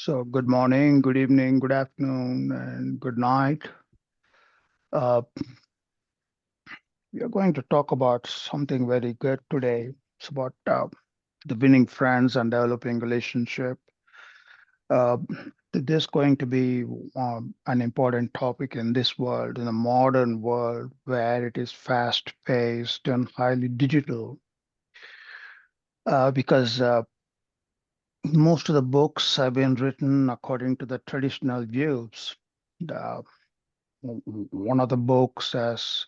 So, good morning, good evening, good afternoon, and good night. Uh, we are going to talk about something very good today. It's about the winning friends and developing relationship. Uh, this is going to be an important topic in this world, in a modern world where it is fast-paced and highly digital. Because most of the books have been written according to the traditional views. Uh, One of the books, as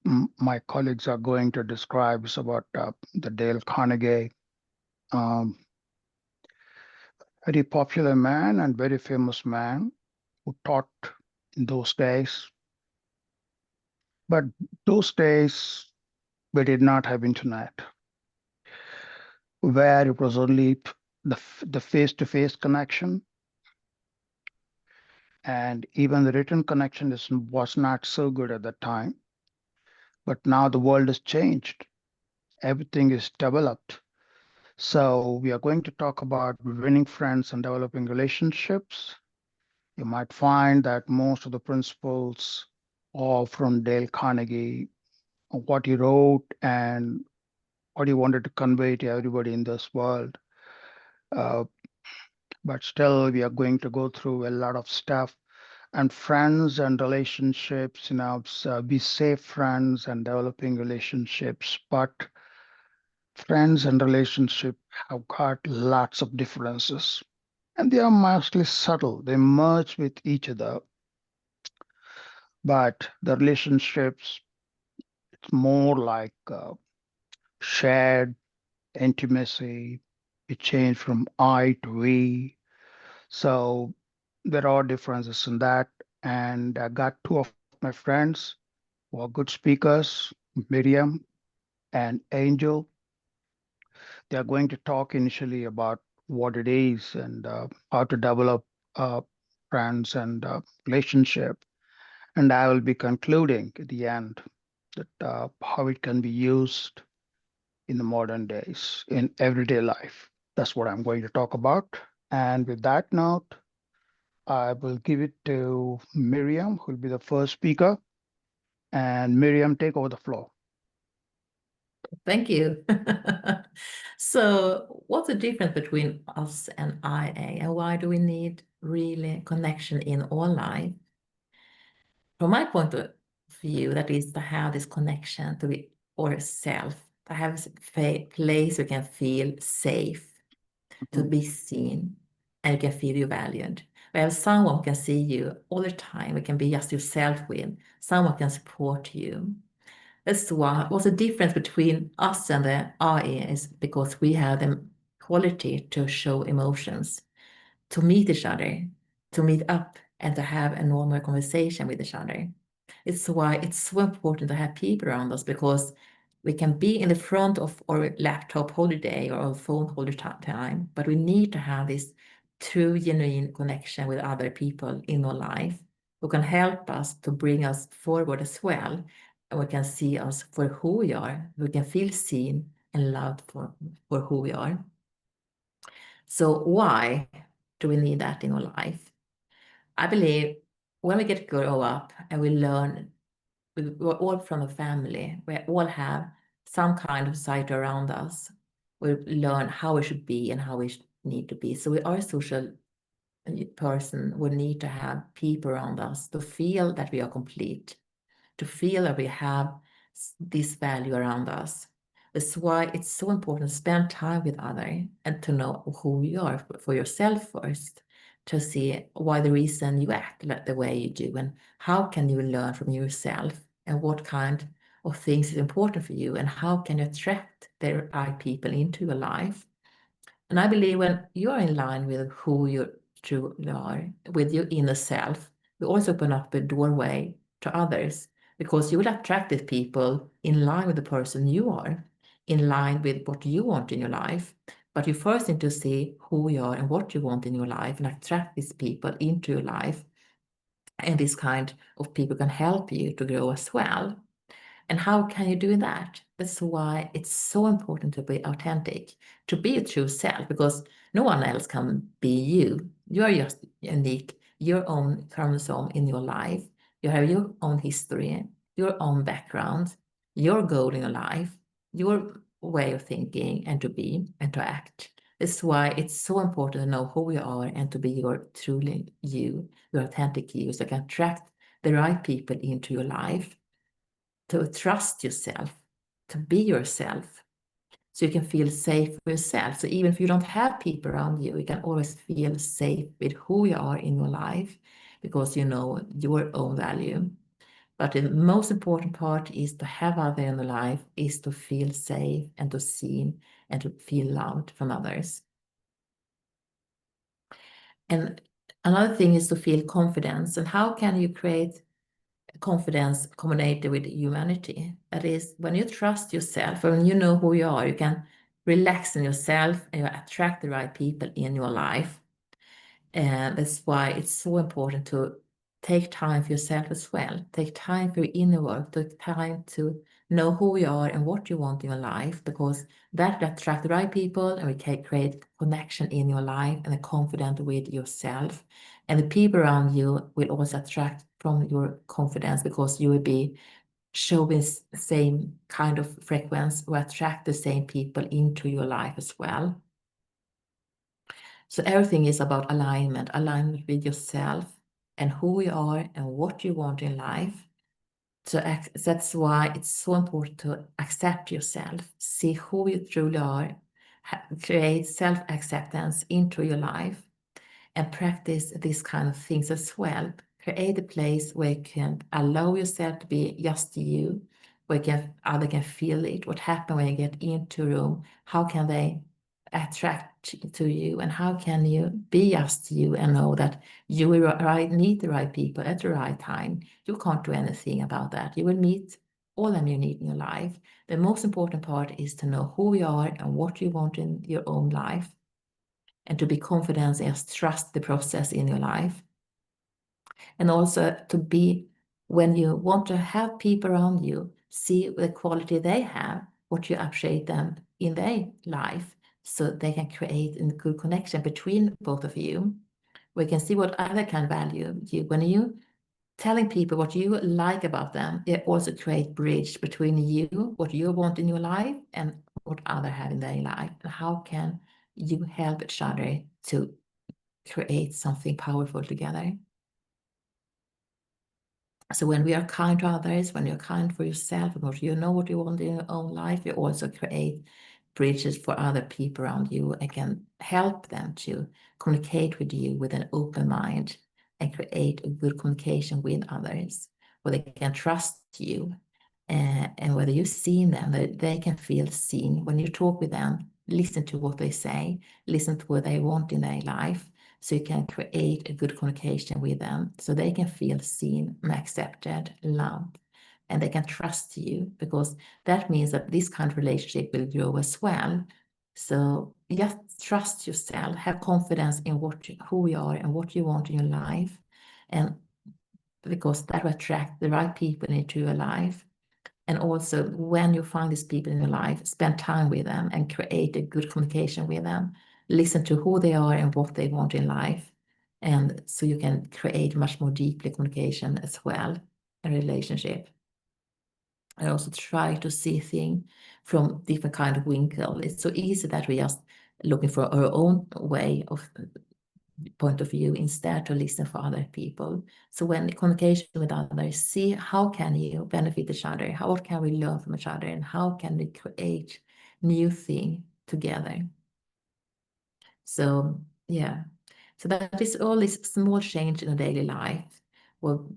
my colleagues are going to describe, is about the Dale Carnegie, um, very popular man and very famous man who taught in those days. But those days, we did not have internet, where it was only the face-to-face connection, and even the written connection was not so good at the time. But now the world has changed. Everything is developed. So we are going to talk about winning friends and developing relationships. You might find that most of the principles are from Dale Carnegie, what he wrote and what he wanted to convey to everybody in this world. Uh, but still, we are going to go through a lot of stuff. And friends and relationships, so be safe friends and developing relationships. But friends and relationship have got lots of differences, and they are mostly subtle. They merge with each other, but the relationships, it's more like shared intimacy. It changed from I to we. So there are differences in that. And I got two of my friends who are good speakers, Miriam and Angel. They are going to talk initially about what it is and how to develop uh, friends and relationship. And I will be concluding at the end that how it can be used in the modern days in everyday life. That's what I'm going to talk about. And with that note, I will give it to Miriam, who will be the first speaker. And Miriam, take over the floor. Thank you. So what's the difference between us and IA, and why do we need really connection in all life? From my point of view, that is to have this connection to be ourself, to have a place we can feel safe, to be seen, and you can feel you valued. We have someone who can see you all the time, we can be just yourself with, someone can support you. That's what's the difference between us and the AI is because we have the quality to show emotions, to meet each other, to meet up, and to have a normal conversation with each other. It's why it's so important to have people around us because we can be in the front of our laptop all day or our phone all the time, but we need to have this true, genuine connection with other people in our life who can help us to bring us forward as well. And we can see us for who we are. We can feel seen and loved for who we are. So why do we need that in our life? I believe when we get grow up and we learn, we're all from a family, we all have some kind of society around us. We learn how we should be and how we need to be. So we are a social person. We need to have people around us to feel that we are complete, to feel that we have this value around us. That's why it's so important to spend time with others and to know who you are for yourself first, to see why the reason you act like the way you do and how can you learn from yourself and what kind of things is important for you and how can you attract the right people into your life. And I believe when you are in line with who you truly are, with your inner self, you also open up a doorway to others because you will attract these people in line with the person you are, in line with what you want in your life. But you first need to see who you are and what you want in your life and attract these people into your life. And this kind of people can help you to grow as well. And how can you do that? That's why it's so important to be authentic, to be a true self, because No one else can be you. You are just unique, your own chromosome in your life. You have your own history, your own background, your goal in your life, your way of thinking and to be and to act. That's why it's so important to know who you are and to be your truly you, your authentic you, so you can attract the right people into your life, to trust yourself, to be yourself, so you can feel safe for yourself. So even if you don't have people around you, you can always feel safe with who you are in your life because you know your own value. But the most important part is to have others in your life, is to feel safe and to seen and to feel loved from others. And another thing is to feel confidence. And how can you create confidence combined with humanity? That is, when you trust yourself, when you know who you are, you can relax in yourself and you attract the right people in your life. And that's why it's so important to take time for yourself as well. Take time for your inner work, take time to know who you are and what you want in your life, because that will attract the right people and we can create connection in your life and a confidence with yourself. And the people around you will also attract from your confidence because you will be showing same kind of frequency or attract the same people into your life as well. So everything is about alignment with yourself and who you are and what you want in life. So that's why it's so important to accept yourself, see who you truly are, create self-acceptance into your life, and practice these kind of things as well. Create a place where you can allow yourself to be just you, where other can feel it. What happens when you get into a room? How can they attract to you? And how can you be just you and know that you will meet the right people at the right time? You can't do anything about that. You will meet all them you need in your life. The most important part is to know who you are and what you want in your own life, and to be confident and trust the process in your life. And also to be, when you want to have people around you, see the quality they have, what you appreciate them in their life, so they can create a good connection between both of you. We can see what other can value you. When you telling people what you like about them, it also create bridge between you, what you want in your life, and what other have in their life. And how can you help each other to create something powerful together? So when we are kind to others, when you're kind for yourself, and what you know what you want in your own life, you also create bridges for other people around you and can help them to communicate with you with an open mind and create a good communication with others, where they can trust you, and whether you've seen them, that they can feel seen. When you talk with them, listen to what they say, listen to what they want in their life, so you can create a good communication with them, so they can feel seen, accepted, loved, and they can trust you, because that means that this kind of relationship will grow as well. So just trust yourself, have confidence in who you are and what you want in your life, and because that will attract the right people into your life. And also, when you find these people in your life, spend time with them and create a good communication with them. Listen to who they are and what they want in life. And so you can create much more deeply communication as well, a relationship. And also try to see things from different kind of winkle. It's so easy that we just looking for our own way of point of view instead to listen for other people. So when communication with others, see how can you benefit each other, how can we learn from each other, and how can we create new thing together. So yeah, so that is all this small change in a daily life will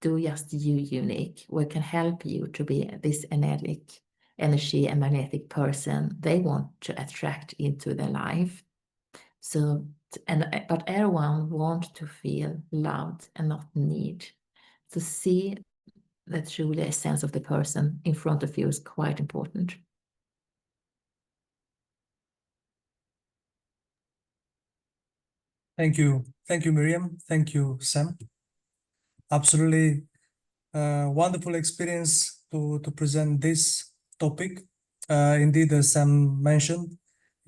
do just you unique, what can help you to be this energy and magnetic person they want to attract into their life. So, but everyone want to feel loved and not need. To see the truly essence of the person in front of you is quite important. Thank you, Miriam. Thank you, Sam. Absolutely wonderful experience to present this topic. Indeed, as Sam mentioned,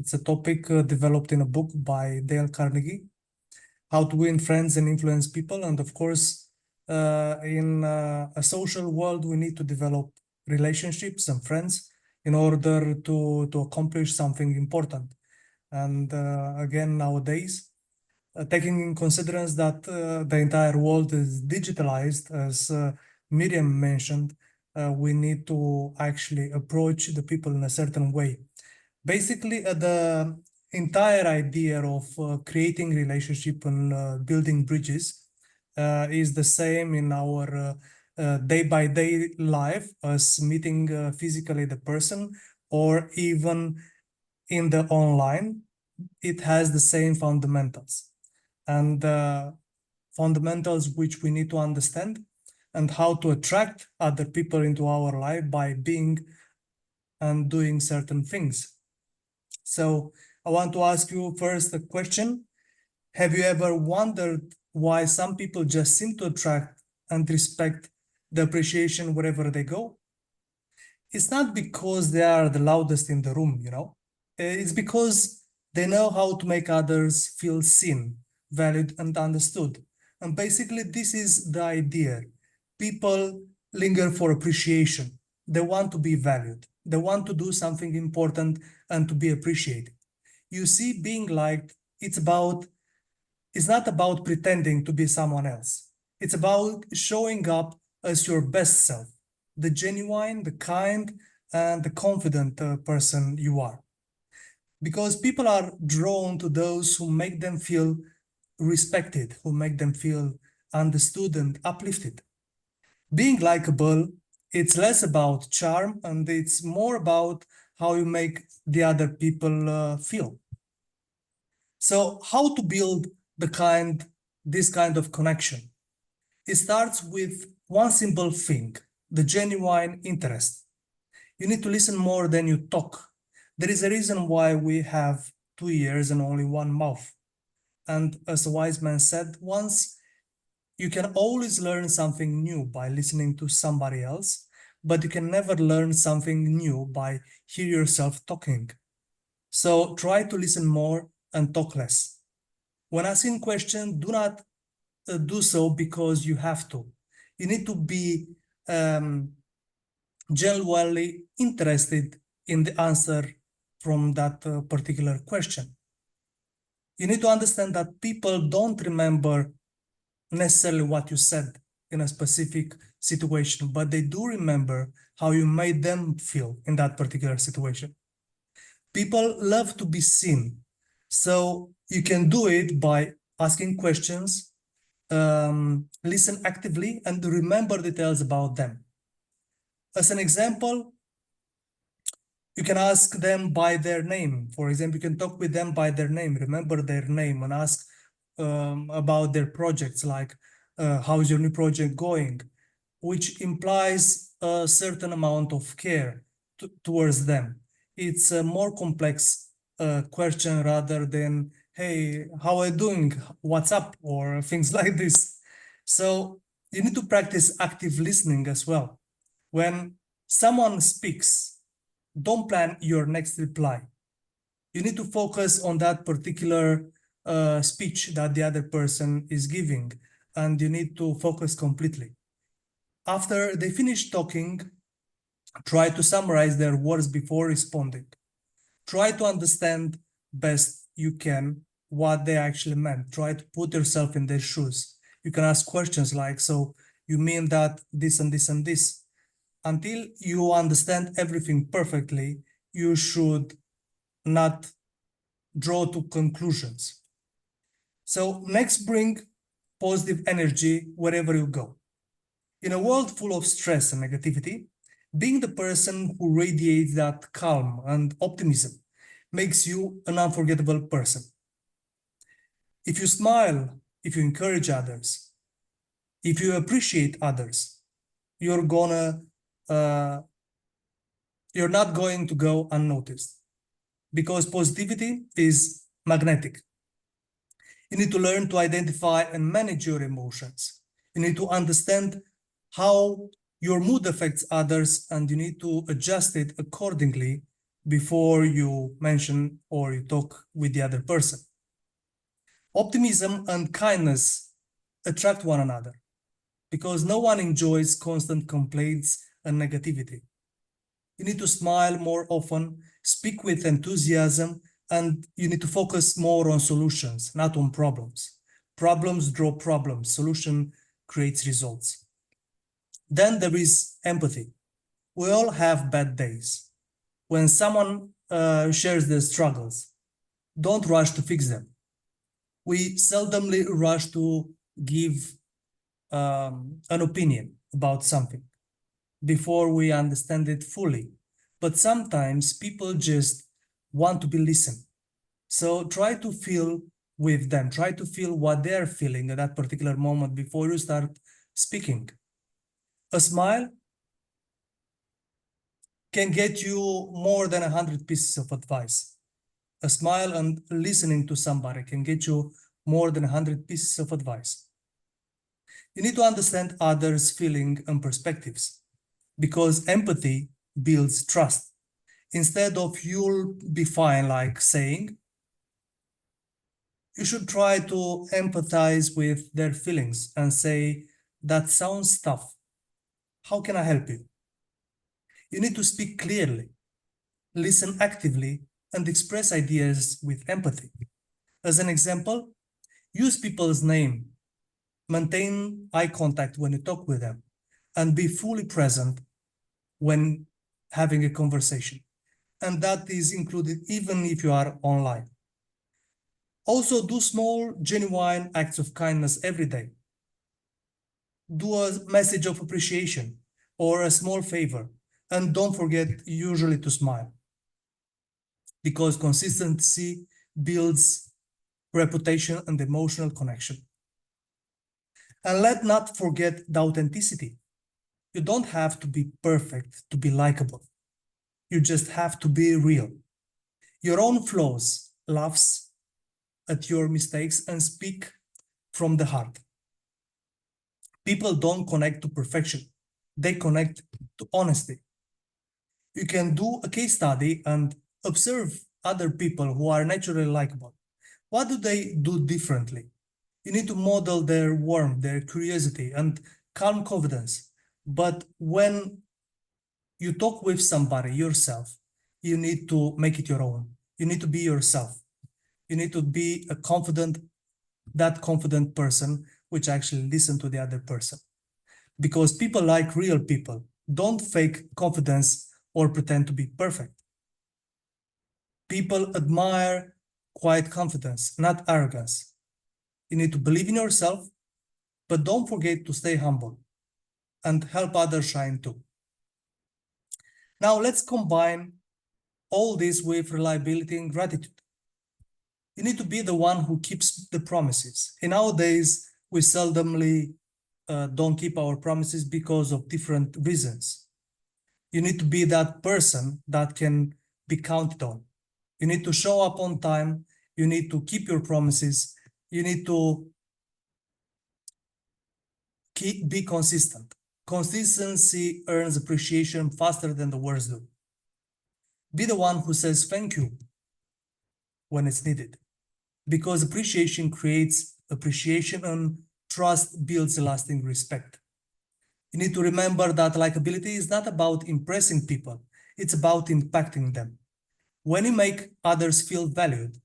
It's a topic developed in a book by Dale Carnegie, How to Win Friends and Influence People. And of course, in a social world, we need to develop relationships and friends in order to accomplish something important. And again, nowadays, taking in consideration that the entire world is digitalized, as Miriam mentioned, we need to actually approach the people in a certain way. Basically, the entire idea of creating relationship and building bridges is the same in our day-by-day life as meeting physically the person, or even in the online. It has the same fundamentals and fundamentals which we need to understand, and how to attract other people into our life by being and doing certain things. So I want to ask you first a question. Have you ever wondered why some people just seem to attract and respect the appreciation wherever they go? It's not because they are the loudest in the room, you know. It's because they know how to make others feel seen, valued, and understood. And basically, this is the idea. People linger for appreciation. They want to be valued. They want to do something important and to be appreciated. You see, being liked, it's not about pretending to be someone else. It's about showing up as your best self, the genuine, the kind, and the confident person you are. Because people are drawn to those who make them feel respected, who make them feel understood and uplifted. Being likable, it's less about charm and it's more about how you make the other people feel. So how to build this kind of connection? It starts with one simple thing, the genuine interest. You need to listen more than you talk. There is a reason why we have 2 ears and only one mouth. And as a wise man said once, you can always learn something new by listening to somebody else, but you can never learn something new by hear yourself talking. So try to listen more and talk less. When asking questions, do not do so because you have to. You need to be genuinely interested in the answer from that particular question. You need to understand that people don't remember necessarily what you said in a specific situation, but they do remember how you made them feel in that particular situation. People love to be seen, so you can do it by asking questions, listen actively, and remember details about them. As an example, you can ask them by their name. For example, you can talk with them by their name, remember their name, and ask about their projects, like how is your new project going, which implies a certain amount of care towards them. It's a more complex question rather than, hey, how are you doing? What's up? Or things like this. So you need to practice active listening as well. When someone speaks, don't plan your next reply. You need to focus on that particular speech that the other person is giving, and you need to focus completely. After they finish talking, try to summarize their words before responding. Try to understand best you can what they actually meant. Try to put yourself in their shoes. You can ask questions like, so you mean that this and this and this? Until you understand everything perfectly, you should not draw to conclusions. So next, bring positive energy wherever you go. In a world full of stress and negativity, being the person who radiates that calm and optimism makes you an unforgettable person. If you smile, if you encourage others, if you appreciate others, you're not going to go unnoticed, because positivity is magnetic. You need to learn to identify and manage your emotions. You need to understand how your mood affects others, and you need to adjust it accordingly before you mention or you talk with the other person. Optimism and kindness attract one another because no one enjoys constant complaints and negativity. You need to smile more often, speak with enthusiasm, and you need to focus more on solutions, not on problems. Problems draw problems, solution creates results. Then there is empathy. We all have bad days. When someone shares their struggles, don't rush to fix them. We seldomly rush to give an opinion about something before we understand it fully. But sometimes people just want to be listened. So try to feel with them, try to feel what they're feeling at that particular moment before you start speaking. A smile can get you more than 100 pieces of advice. A smile and listening to somebody can get you more than 100 pieces of advice. You need to understand others' feeling and perspectives because empathy builds trust. Instead of "you'll be fine," like saying, you should try to empathize with their feelings and say, "that sounds tough. How can I help you?" You need to speak clearly, listen actively, and express ideas with empathy. As an example, use people's name, maintain eye contact when you talk with them, and be fully present when having a conversation. And that is included even if you are online. Also, do small, genuine acts of kindness every day. Do a message of appreciation or a small favor. And don't forget usually to smile, because consistency builds reputation and emotional connection. And let not forget the authenticity. You don't have to be perfect to be likable. You just have to be real. Your own flaws, laughs at your mistakes, and speak from the heart. People don't connect to perfection. They connect to honesty. You can do a case study and observe other people who are naturally likable. What do they do differently? You need to model their warmth, their curiosity, and calm confidence. But when you talk with somebody yourself, you need to make it your own. You need to be yourself. You need to be that confident person which actually listen to the other person. Because people like real people. Don't fake confidence or pretend to be perfect. People admire quiet confidence, not arrogance. You need to believe in yourself, but don't forget to stay humble and help others shine too. Now let's combine all this with reliability and gratitude. You need to be the one who keeps the promises. In nowadays, we seldomly don't keep our promises because of different reasons. You need to be that person that can be counted on. You need to show up on time. You need to keep your promises. You need to be consistent. Consistency earns appreciation faster than the words do. Be the one who says thank you when it's needed, because appreciation creates appreciation and trust builds lasting respect. You need to remember that likability is not about impressing people, it's about impacting them. When you make others feel valued,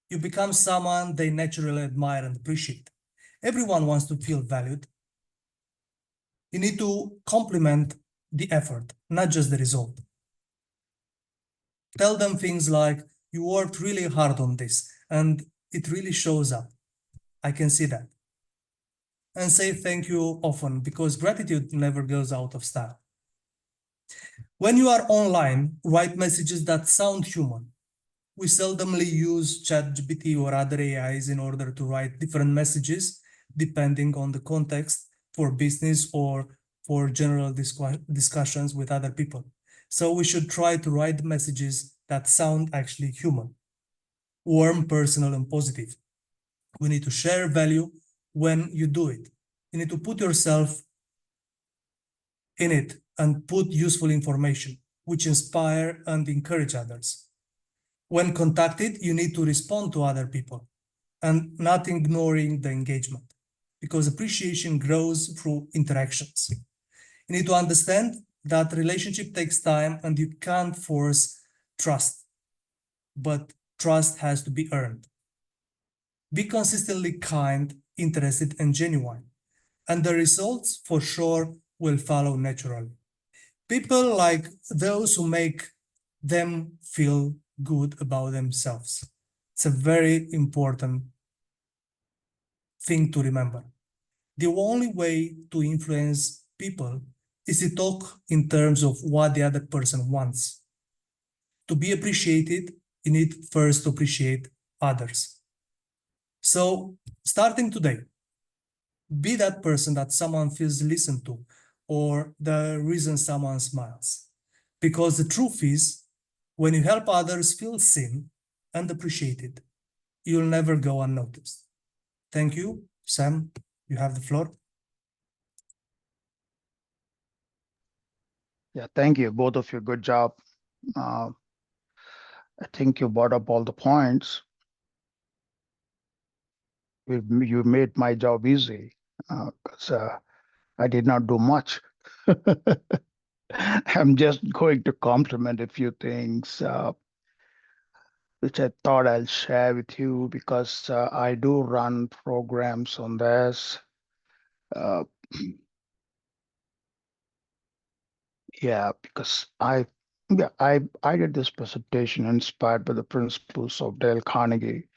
you become someone they naturally admire and appreciate. Everyone wants to feel valued. You need to compliment the effort, not just the result. Tell them things like, "you worked really hard on this, and it really shows up. I can see that." And say thank you often, because gratitude never goes out of style. When you are online, write messages that sound human. We seldomly use ChatGPT or other AIs in order to write different messages depending on the context for business or for general discussions with other people. So we should try to write messages that sound actually human, warm, personal, and positive. We need to share value when you do it. You need to put yourself in it and put useful information. which inspire and encourage others. When contacted, you need to respond to other people and not ignoring the engagement, because appreciation grows through interactions. You need to understand that relationship takes time and you can't force trust, but trust has to be earned. Be consistently kind, interested, and genuine, and the results for sure will follow naturally. People like those who make them feel good about themselves. It's a very important thing to remember. The only way to influence people is to talk in terms of what the other person wants. To be appreciated, you need first to appreciate others. So, starting today, be that person that someone feels listened to, or the reason someone smiles. Because the truth is, when you help others feel seen and appreciated, you'll never go unnoticed. Thank you. Sam, you have the floor. Yeah, thank you. Both of you, good job. Uh, I think you brought up all the points. You made my job easy because I did not do much. I'm just going to compliment a few things which I thought I'll share with you because I do run programs on this. Uh, yeah, because I did this presentation inspired by the principles of Dale Carnegie.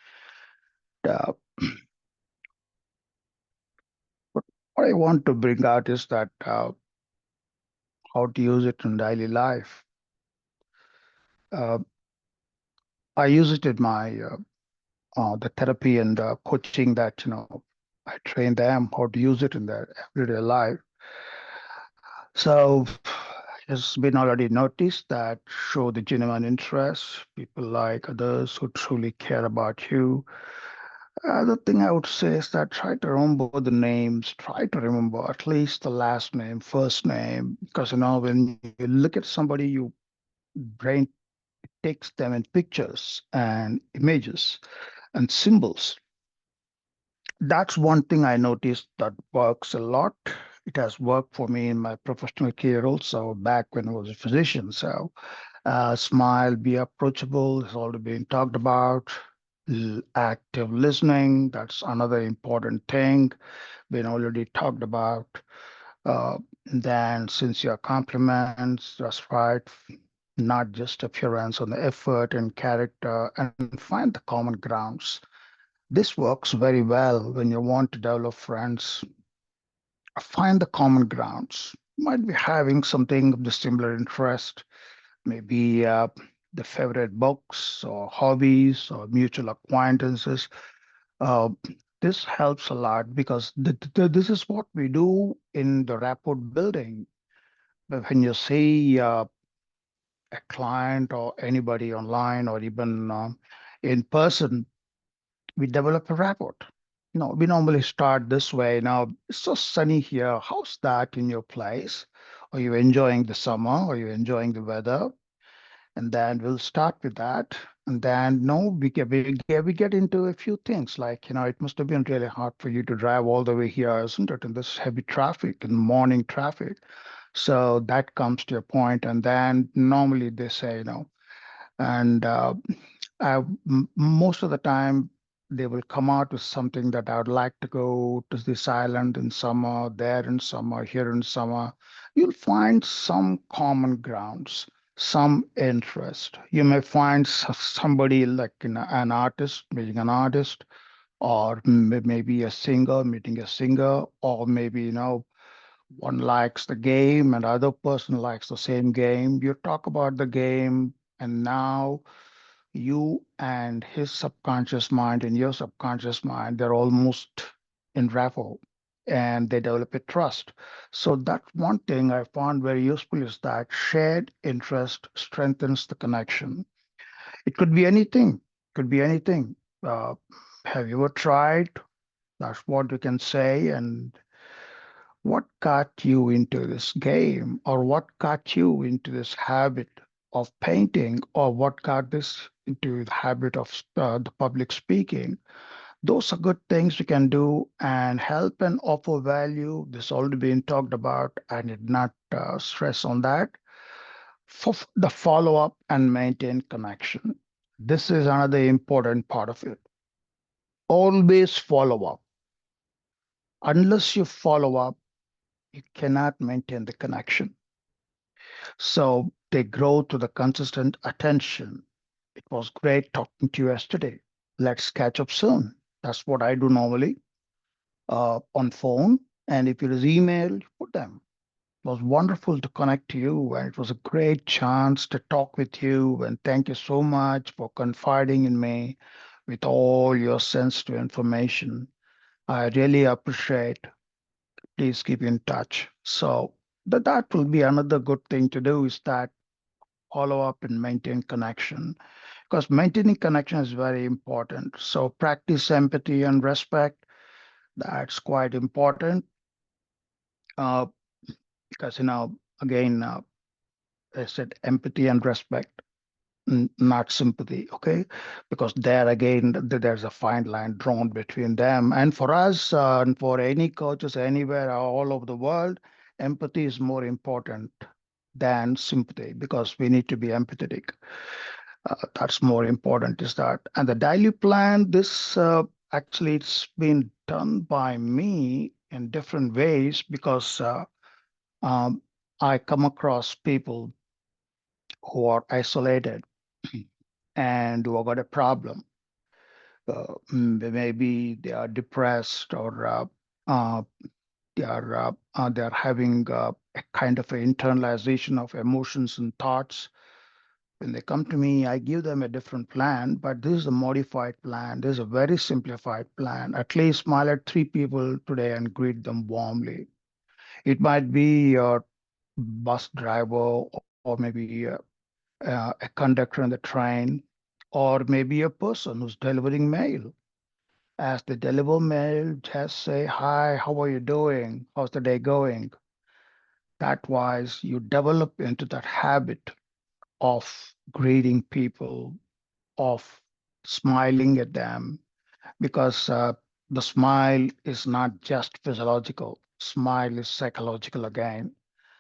Uh, but what I want to bring out is that how to use it in daily life. Uh, I use it in my the therapy and coaching that I train them how to use it in their everyday life. So it's been already noticed that show the genuine interest, people like others who truly care about you. The thing I would say is that try to remember the names, try to remember at least the last name, first name, because when you look at somebody, your brain takes them in pictures and images and symbols. That's one thing I noticed that works a lot. It has worked for me in my professional career also back when I was a physician. So, smile, be approachable has already been talked about. Active listening, that's another important thing, been already talked about. Uh, then, sincere compliments, that's right, not just appearance on the effort and character, and find the common grounds. This works very well when you want to develop friends. Find the common grounds. Might be having something of the similar interest, maybe the favorite books or hobbies or mutual acquaintances. Uh, this helps a lot because this is what we do in the rapport building. But when you see a client or anybody online or even in person, we develop a rapport. We normally start this way. Now, it's so sunny here. How's that in your place? Are you enjoying the summer? Are you enjoying the weather? And then we'll start with that. And then, no, we get into a few things like, it must have been really hard for you to drive all the way here, isn't it? In this heavy traffic, in morning traffic. So that comes to a point. And then normally they say, and most of the time they will come out with something that I would like to go to this island in summer, there in summer, here in summer. You'll find some common grounds, some interest. You may find somebody like an artist meeting an artist, or maybe a singer meeting a singer, or maybe one likes the game and the other person likes the same game. You talk about the game, and now you and his subconscious mind and your subconscious mind, they're almost in rapport and they develop a trust. So that's one thing I found very useful is that shared interest strengthens the connection. It could be anything, could be anything. Uh, have you ever tried? That's what you can say. And what got you into this game, or what got you into this habit of painting, or what got this into the habit of the public speaking. Those are good things you can do and help and offer value. This already been talked about. I did not stress on that. For the follow up and maintain connection. This is another important part of it. Always follow up. Unless you follow up, you cannot maintain the connection. So they grow to the consistent attention. It was great talking to you yesterday. Let's catch up soon. That's what I do normally on phone. And if it is email, you put them. It was wonderful to connect to you, and it was a great chance to talk with you. And thank you so much for confiding in me with all your sensitive information. I really appreciate. Please keep in touch. So that will be another good thing to do is that follow up and maintain connection because maintaining connection is very important. So practice empathy and respect. That's quite important uh, because again, I said empathy and respect, not sympathy. Okay, because there again, there's a fine line drawn between them. And for us, and for any coaches anywhere all over the world, empathy is more important than sympathy because we need to be empathetic. That's more important is that. And the daily plan, this actually it's been done by me in different ways because um, I come across people who are isolated and who have got a problem. Maybe they are depressed or uh, they are having a kind of an internalization of emotions and thoughts. When they come to me, I give them a different plan, but this is a modified plan. This is a very simplified plan. At least smile at three people today and greet them warmly. It might be your bus driver, or maybe a conductor on the train, or maybe a person who's delivering mail. As they deliver mail, just say, "Hi, how are you doing? How's the day going?" That wise, you develop into that habit of greeting people, of smiling at them, because the smile is not just physiological, smile is psychological again.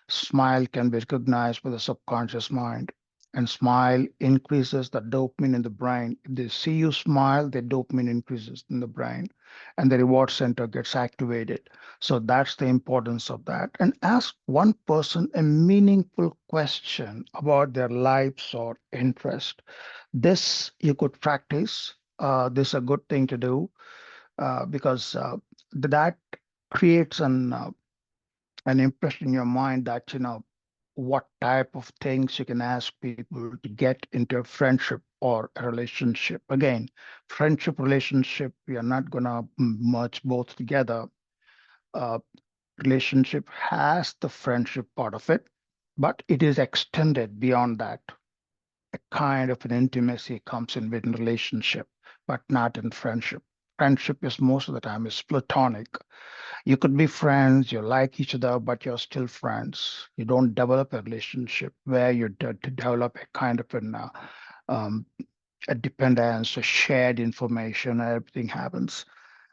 Smile can be recognized by the subconscious mind, and smile increases the dopamine in the brain. If they see you smile, the dopamine increases in the brain, and the reward center gets activated. So that's the importance of that. And ask one person a meaningful question about their lives or interest. This you could practice. This is a good thing to do because that creates an impression in your mind that what type of things you can ask people to get into a friendship or a relationship. Again, friendship relationship, we are not going to merge both together. uh, Relationship has the friendship part of it, but it is extended beyond that. A kind of an intimacy comes in within relationship, but not in friendship. Friendship is most of the time is platonic. You could be friends, you like each other, but you're still friends. You don't develop a relationship where you to develop a kind of um, a dependence, a shared information, and everything happens.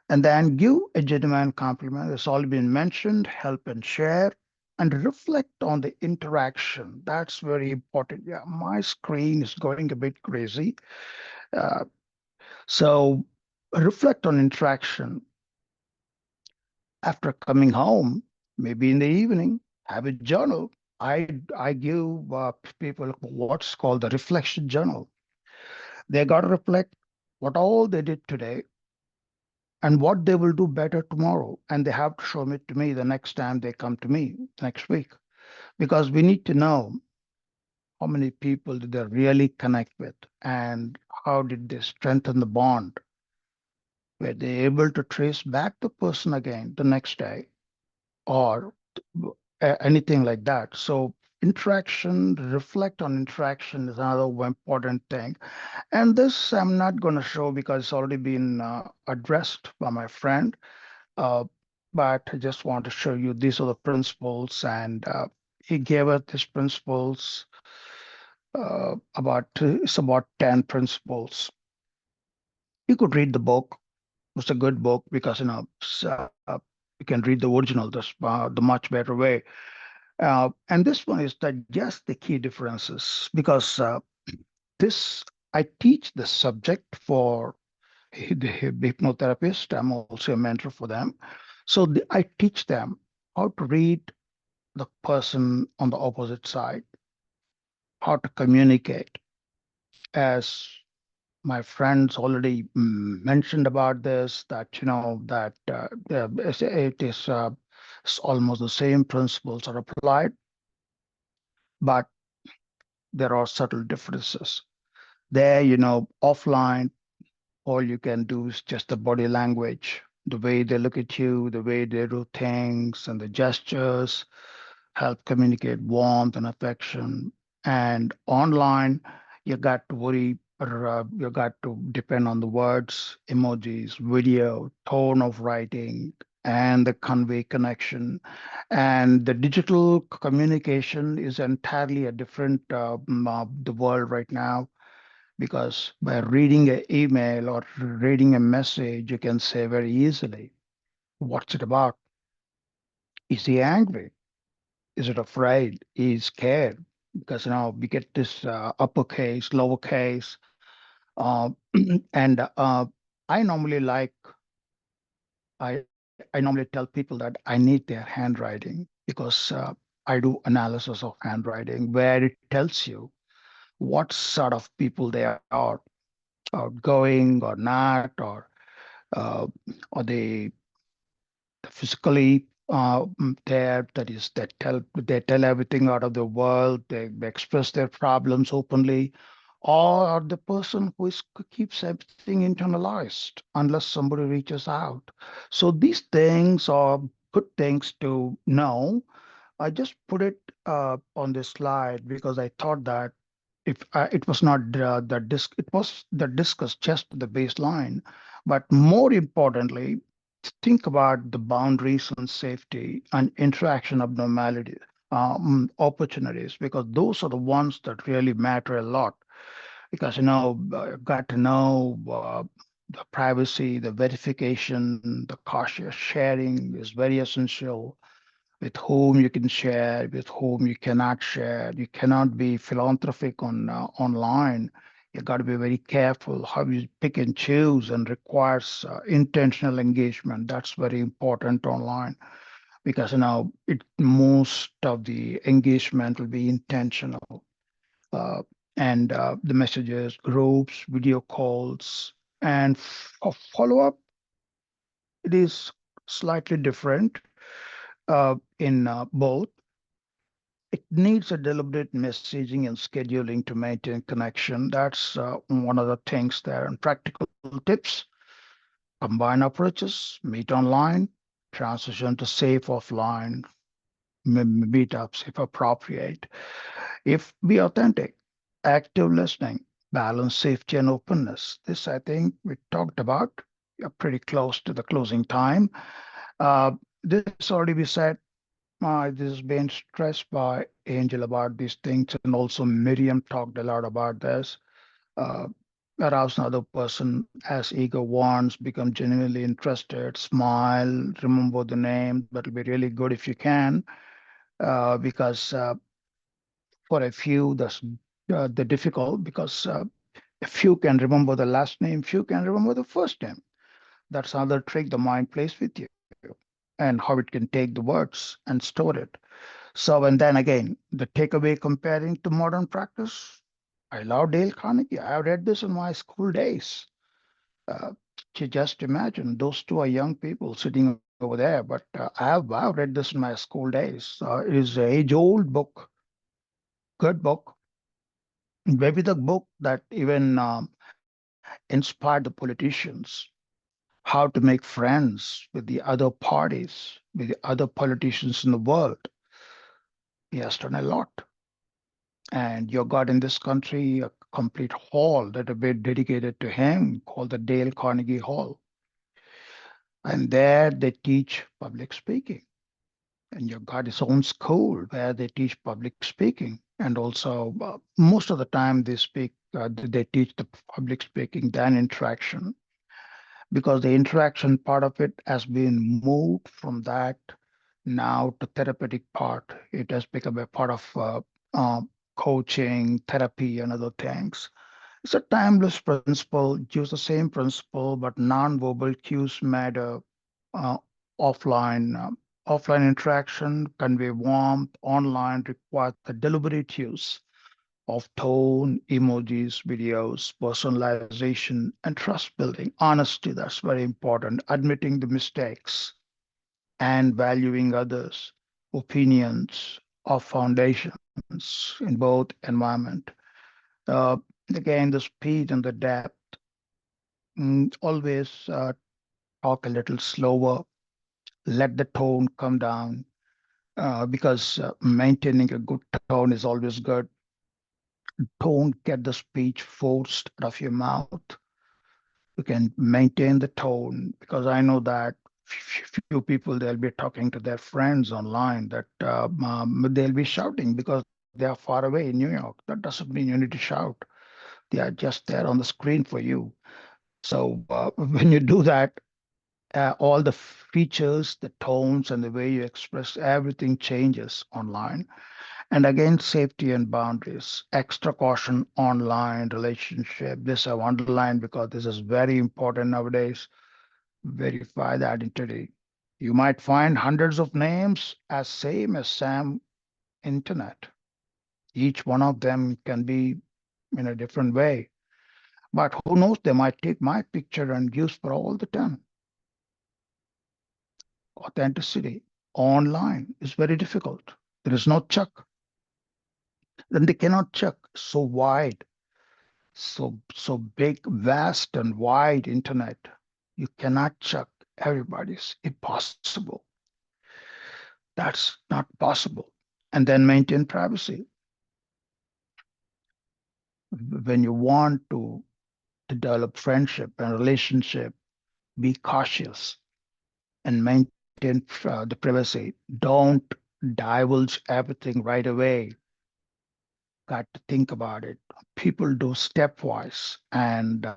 And then give a genuine compliment. It's all been mentioned, help and share, and reflect on the interaction. That's very important. Yeah, my screen is going a bit crazy. Uh, so reflect on interaction after coming home, maybe in the evening, have a journal. I give people what's called the reflection journal. They got to reflect what all they did today and what they will do better tomorrow. And they have to show it to me the next time they come to me next week. Because we need to know how many people did they really connect with and how did they strengthen the bond. Were they able to trace back the person again the next day or anything like that? So interaction, reflect on interaction is another important thing. And this I'm not going to show because it's already been addressed by my friend. Uh, but I just want to show you these are the principles, and he gave us these principles. About it's about 10 principles. You could read the book. It's a good book because you can read the original the much better way. And this one is that just the key differences because this I teach the subject for the hypnotherapist. I'm also a mentor for them. So I teach them how to read the person on the opposite side, how to communicate. As my friends already mentioned about this, that it is it's almost the same principles are applied, but there are subtle differences. There, offline, all you can do is just the body language, the way they look at you, the way they do things, and the gestures help communicate warmth and affection. And online, you got to worry, or you got to depend on the words, emojis, video, tone of writing, and the convey connection. And the digital communication is entirely a different the world right now, because by reading an email or reading a message, you can say very easily, what's it about? Is he angry? Is it afraid? Is scared? Because we get this uppercase, lowercase, uh, and I normally like I normally tell people that I need their handwriting because I do analysis of handwriting where it tells you what sort of people they are, outgoing or not, uh, or they physically there. That is, they tell everything out of the world. They express their problems openly, or the person who keeps everything internalized unless somebody reaches out. So these things are good things to know. I just put it on this slide because I thought that if it was not it was the discuss just the baseline, but more importantly, think about the boundaries and safety and interaction abnormality opportunities, because those are the ones that really matter a lot. Because got to know the privacy, the verification, the cautious sharing is very essential. With whom you can share, with whom you cannot share. You cannot be philanthropic online. You got to be very careful how you pick and choose, and requires intentional engagement. That's very important online, because it most of the engagement will be intentional, uh, and the messages, groups, video calls, and follow up. It is slightly different in both. It needs a deliberate messaging and scheduling to maintain connection. That's one of the things there. And practical tips: combine approaches, meet online, transition to safe offline meetups if appropriate. If be authentic, active listening, balance safety and openness. This, I think, we talked about. You're pretty close to the closing time. This already be said. This has been stressed by Angel about these things, and also Miriam talked a lot about this. Uh, Arouse another person as ego wants, become genuinely interested, smile, remember the name. That'll be really good if you can, because for a few, that's the difficult, because a few can remember the last name, few can remember the first name. That's another trick the mind plays with you, and how it can take the words and store it. So, and then again, the takeaway comparing to modern practice. I love Dale Carnegie. I read this in my school days. Uh, to just imagine, those two are young people sitting over there, but I've read this in my school days. It is an age-old book, good book, maybe the book that even inspired the politicians how to make friends with the other parties, with the other politicians in the world. He has done a lot. And you got in this country a complete hall that have been dedicated to him called the Dale Carnegie Hall. And there they teach public speaking. And you've got its own school where they teach public speaking. And also, most of the time they teach the public speaking than interaction, because the interaction part of it has been moved from that now to therapeutic part. It has become a part of uh, coaching, therapy, and other things. It's a timeless principle, use the same principle, but non-verbal cues matter. Uh, offline, offline interaction convey warmth. Online requires the deliberate use of tone, emojis, videos, personalization, and trust building. Honesty, that's very important. Admitting the mistakes and valuing others' opinions or foundations in both environment. Uh, Again, the speed and the depth. Always talk a little slower. Let the tone come down, because maintaining a good tone is always good. Don't get the speech forced out of your mouth. You can maintain the tone, because I know that few people, they'll be talking to their friends online that they'll be shouting because they are far away in New York. That doesn't mean you need to shout. They are just there on the screen for you. So when you do that, all the features, the tones, and the way you express everything changes online. And again, safety and boundaries, extra caution online relationship. This I've underlined because this is very important nowadays. Verify the identity. You might find hundreds of names as same as Sam Internet. Each one of them can be in a different way. But who knows, they might take my picture and use for all the time. Authenticity online is very difficult. There is no check. Then they cannot check. So wide, so big, vast and wide internet. You cannot check everybody's impossible. That's not possible. And then maintain privacy. When you want to develop friendship and relationship, be cautious and maintain the privacy. Don't divulge everything right away. Got to think about it. People do stepwise, and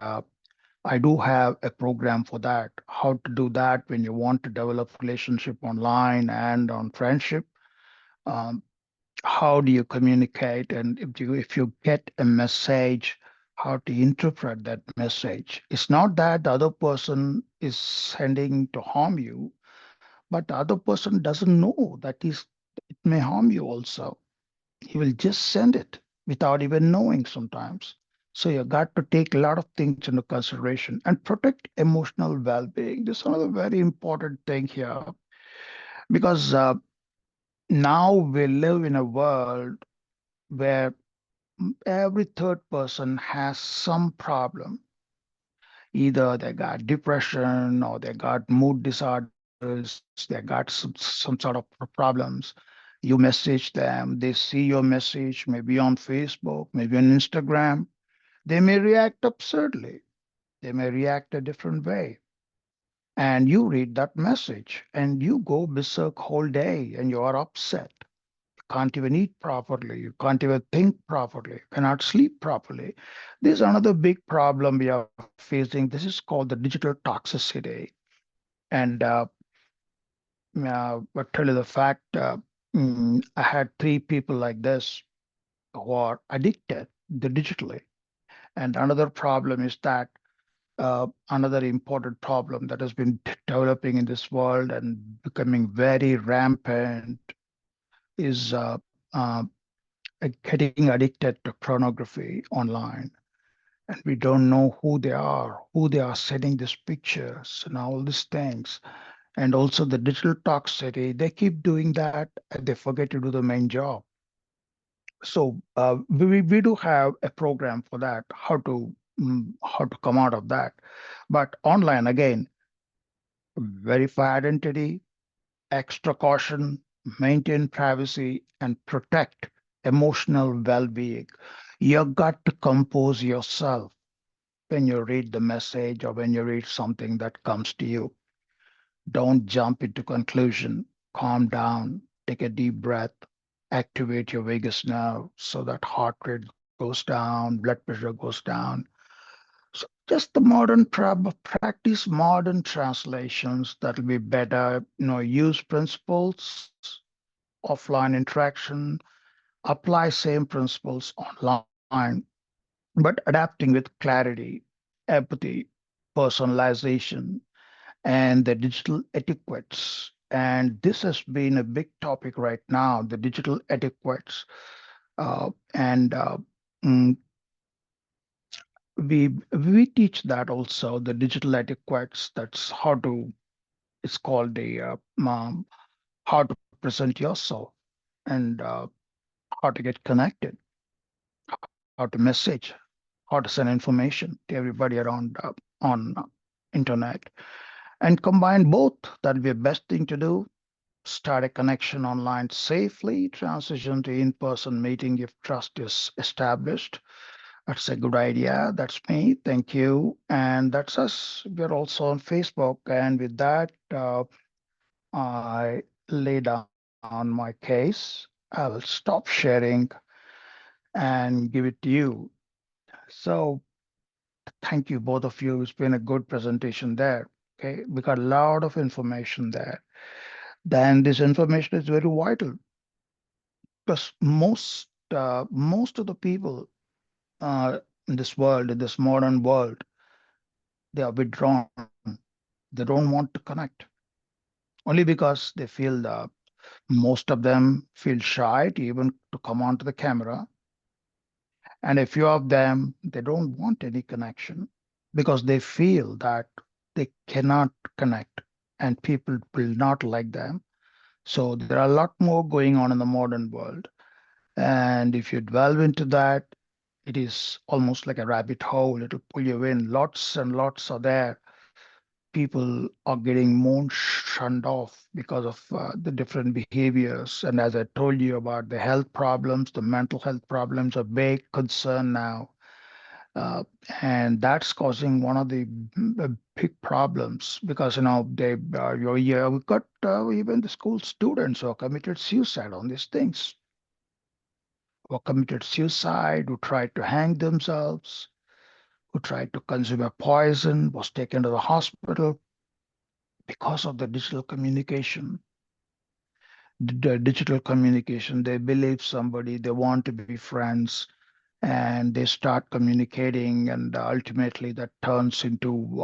I do have a program for that. How to do that when you want to develop relationship online and on friendship. Um, how do you communicate, and if you get a message, how to interpret that message? It's not that the other person is sending to harm you, but the other person doesn't know that it may harm you also. He will just send it without even knowing sometimes. So you got to take a lot of things into consideration and protect emotional well-being. This is another very important thing here, because now we live in a world where every third person has some problem. Either they got depression or they got mood disorders, they got some sort of problems. You message them, they see your message, maybe on Facebook, maybe on Instagram. They may react absurdly. They may react a different way. And you read that message and you go berserk whole day and you are upset. You can't even eat properly. You can't even think properly. You cannot sleep properly. This is another big problem we are facing. This is called the digital toxicity. And but tell you the fact, I had three people like this who are addicted digitally. And another problem is that another important problem that has been developing in this world and becoming very rampant is getting addicted to pornography online. And we don't know who they are sending these pictures and all these things. And also the digital toxicity, they keep doing that and they forget to do the main job. So we do have a program for that, how to come out of that. But online again, verify identity, extra caution, maintain privacy, and protect emotional well-being. You got to compose yourself when you read the message or when you read something that comes to you. Don't jump into conclusion. Calm down, take a deep breath, activate your vagus nerve so that heart rate goes down, blood pressure goes down. So just the practice modern translations that'll be better. Use principles, offline interaction, apply same principles online, but adapting with clarity, empathy, personalization, and the digital etiquettes. And this has been a big topic right now, the digital etiquettes. And mm, we teach that also, the digital etiquettes. That's how to, it's called the how to present yourself, and how to get connected, how to message, how to send information to everybody around on internet, and combine both. That'll be the best thing to do. Start a connection online safely, transition to in-person meeting if trust is established. That's a good idea. That's me. Thank you. And that's us. We're also on Facebook. And with that, I lay down my case. I will stop sharing and give it to you. So thank you, both of you. It's been a good presentation there. Okay, we got a lot of information there. Then this information is very vital because most of the people in this world, in this modern world, they are withdrawn. They don't want to connect only because they feel most of them feel shy to even to come onto the camera, and a few of them they don't want any connection because they feel that they cannot connect and people will not like them. So there are a lot more going on in the modern world. And if you delve into that, it is almost like a rabbit hole. It'll pull you in. Lots and lots are there. People are getting more shunned off because of the different behaviors. And as I told you about the health problems, the mental health problems are big concern now. Uh, and that's causing one of the big problems because we've got even the school students who are committed suicide on these things, who committed suicide, who tried to hang themselves, who tried to consume a poison, was taken to the hospital because of the digital communication. The digital communication, they believe somebody, they want to be friends, and they start communicating, and ultimately that turns into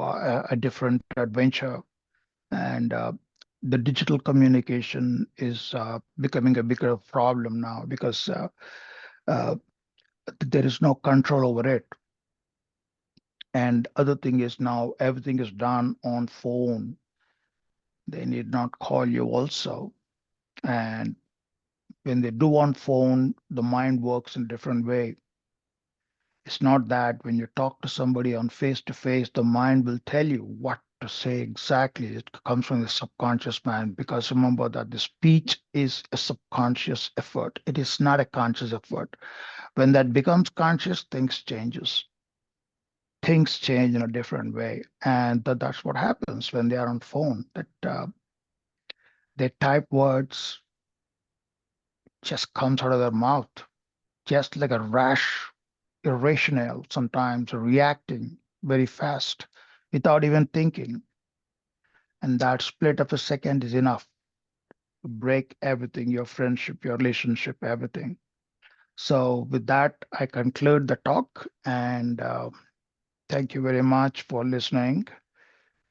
a different adventure. And the digital communication is becoming a bigger problem now because uh, there is no control over it. And other thing is now everything is done on phone. They need not call you also. And when they do on phone, the mind works in a different way. It's not that when you talk to somebody on face to face, the mind will tell you what to say exactly. It comes from the subconscious mind because remember that the speech is a subconscious effort. It is not a conscious effort. When that becomes conscious, things changes. Things change in a different way, and that's what happens when they are on phone. That they type words just comes out of their mouth, just like a rash, irrational, sometimes reacting very fast without even thinking. And that split of a second is enough to break everything, your friendship, your relationship, everything. So, with that, I conclude the talk and thank you very much for listening.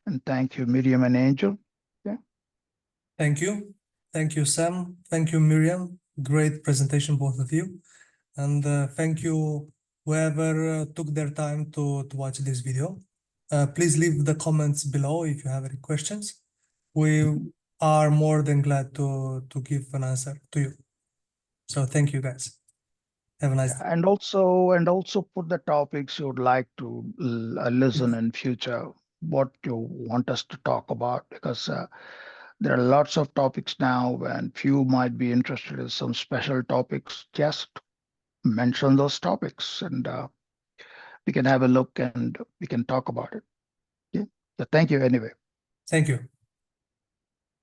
And thank you, Miriam and Angel. Yeah. Thank you. Thank you, Sam. Thank you, Miriam. Great presentation, both of you. And thank you whoever took their time to watch this video. Please leave the comments below if you have any questions. We are more than glad to give an answer to you. So thank you, guys. Have a nice day. And also put the topics you would like to listen in future, what you want us to talk about, because there are lots of topics now, and few might be interested in some special topics. Just mention those topics, and we can have a look and we can talk about it. Yeah. So thank you anyway. Thank you.